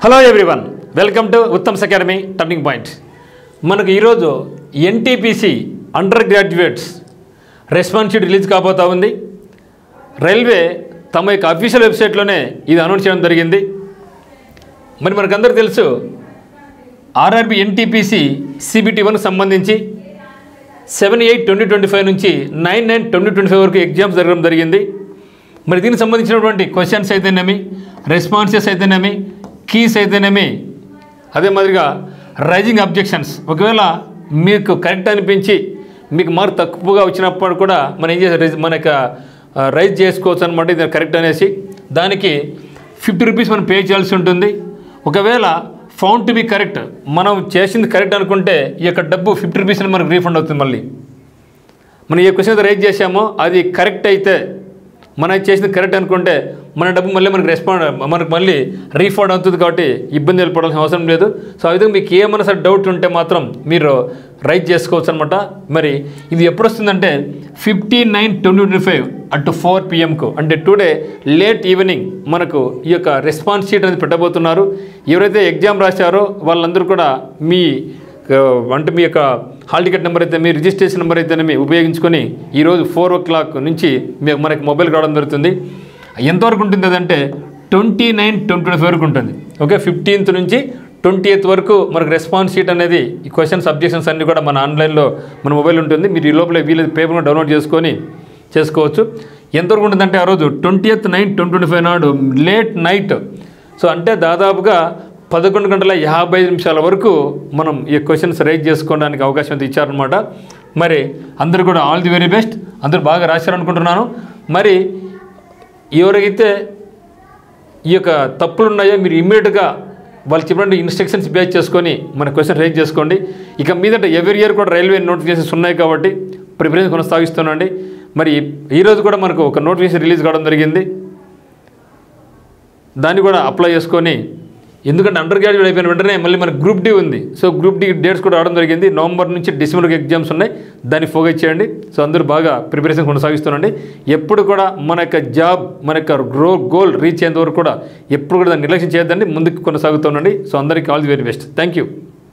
Hello everyone, welcome to Uttam's academy turning point. మనకు ఈరోజు NTPC undergraduates response sheet release కాబోతా ఉంది. Railway తమ యొక్క అఫీషియల్ వెబ్సైట్లోనే ఇది అనౌన్స్ చేయడం జరిగింది. మరి మనకందరికీ తెలుసు ఆర్ఆర్బీ ఎన్టీపీసీ CBT1 సంబంధించి 7/8/2025 నుంచి 9/9/2025 వరకు ఎగ్జామ్స్ జరగడం జరిగింది. మరి దీనికి సంబంధించినటువంటి క్వశ్చన్స్ అయితేనేమి, రెస్పాన్సెస్ అయితేనేమి, కీస్ అయితేనేమి, అదే మాదిరిగా రైజింగ్ అబ్జెక్షన్స్, ఒకవేళ మీకు కరెక్ట్ అనిపించి మీకు మార్క్ తక్కువగా వచ్చినప్పుడు కూడా మనం ఏం చేసి మన యొక్క రైజ్ చేసుకోవచ్చు అనమాట. ఇది కరెక్ట్ అనేసి దానికి 50 రూపీస్ మనం పే చేయాల్సి ఉంటుంది. ఒకవేళ ఫౌండ్ టు బి కరెక్ట్, మనం చేసింది కరెక్ట్ అనుకుంటే ఈ యొక్క డబ్బు 50 రూపీస్ మనకు రీఫండ్ అవుతుంది. మళ్ళీ మనం ఏ క్వశ్చన్ రైజ్ చేసామో అది కరెక్ట్ అయితే, మనం చేసింది కరెక్ట్ అనుకుంటే మన డబ్బు మళ్ళీ మనకు మళ్ళీ రీఫండ్ అవుతుంది. కాబట్టి ఇబ్బంది వెళ్ళిపోవాల్సిన అవసరం లేదు. సో ఆ విధంగా మీకు ఏమైనా సరే డౌట్ ఉంటే మాత్రం మీరు రైజ్ చేసుకోవచ్చు అనమాట. మరి ఇది ఎప్పుడు వస్తుందంటే 15/9/2025 అటు 4 PM అంటే టుడే లేట్ ఈవినింగ్ మనకు ఈ యొక్క రెస్పాన్స్ షీట్ అనేది పెట్టబోతున్నారు. ఎవరైతే ఎగ్జామ్ రాశారో వాళ్ళందరూ కూడా మీ యొక్క హాల్ టికెట్ నెంబర్ అయితే మీ రిజిస్ట్రేషన్ నెంబర్ అయితేనే ఉపయోగించుకొని ఈరోజు 4 o'clock నుంచి మనకి మొబైల్ రావడం జరుగుతుంది. ఎంతవరకు ఉంటుంది అదంటే 29/2025 వరకు ఉంటుంది. ఓకే, 15th నుంచి 20th వరకు మనకు రెస్పాన్స్ షీట్ అనేది ఈ క్వశ్చన్స్ అబ్జెక్షన్స్ అన్నీ కూడా మన ఆన్లైన్లో మన మొబైల్ ఉంటుంది. మీరు ఈ లోపల వీళ్ళ పేపర్ను డౌన్లోడ్ చేసుకోవచ్చు. ఎంతవరకు ఉంటుందంటే ఆ రోజు 20th/9/2025 నాడు లేట్ నైట్, సో అంటే దాదాపుగా 11:55 వరకు మనం ఈ క్వశ్చన్స్ రైజ్ చేసుకోవడానికి అవకాశం అయితే ఇచ్చారనమాట. మరి అందరూ కూడా ఆల్ ది వెరీ బెస్ట్, అందరూ బాగా రాశారనుకుంటున్నాను. మరి ఎవరైతే ఈ యొక్క తప్పులు ఉన్నాయో మీరు ఇమ్మీడియట్గా వాళ్ళు చెప్పినట్టు ఇన్స్ట్రక్షన్స్ బేస్ చేసుకొని మన క్వశ్చన్ రైజ్ చేసుకోండి. ఇక మీదట ఎవ్రీ ఇయర్ కూడా రైల్వే నోటిఫికేషన్స్ ఉన్నాయి కాబట్టి ప్రిపరేషన్ కొనసాగిస్తున్నాండి. మరి ఈరోజు కూడా మనకు ఒక నోటిఫికేషన్ రిలీజ్ కావడం జరిగింది. దాన్ని కూడా అప్లై చేసుకొని, ఎందుకంటే అండర్ గ్రాడ్యుయేట్ అయిపోయిన వెంటనే మళ్ళీ మనకు గ్రూప్ డి ఉంది. సో గ్రూప్ డి డేట్స్ కూడా రావడం జరిగింది. నవంబర్ నుంచి డిసెంబర్కి ఎగ్జామ్స్ ఉన్నాయి. దాన్ని ఫోకస్ చేయండి. సో అందరూ బాగా ప్రిపరేషన్ కొనసాగిస్తున్నాండి. ఎప్పుడు కూడా మన యొక్క జాబ్, మన యొక్క గోల్ రీచ్ అయ్యేంత వరకు కూడా ఎప్పుడు కూడా దాన్ని నిర్లక్ష్యం చేయొద్దండి, ముందుకు కొనసాగుతుండండి. సో అందరికీ all the very best. Thank you.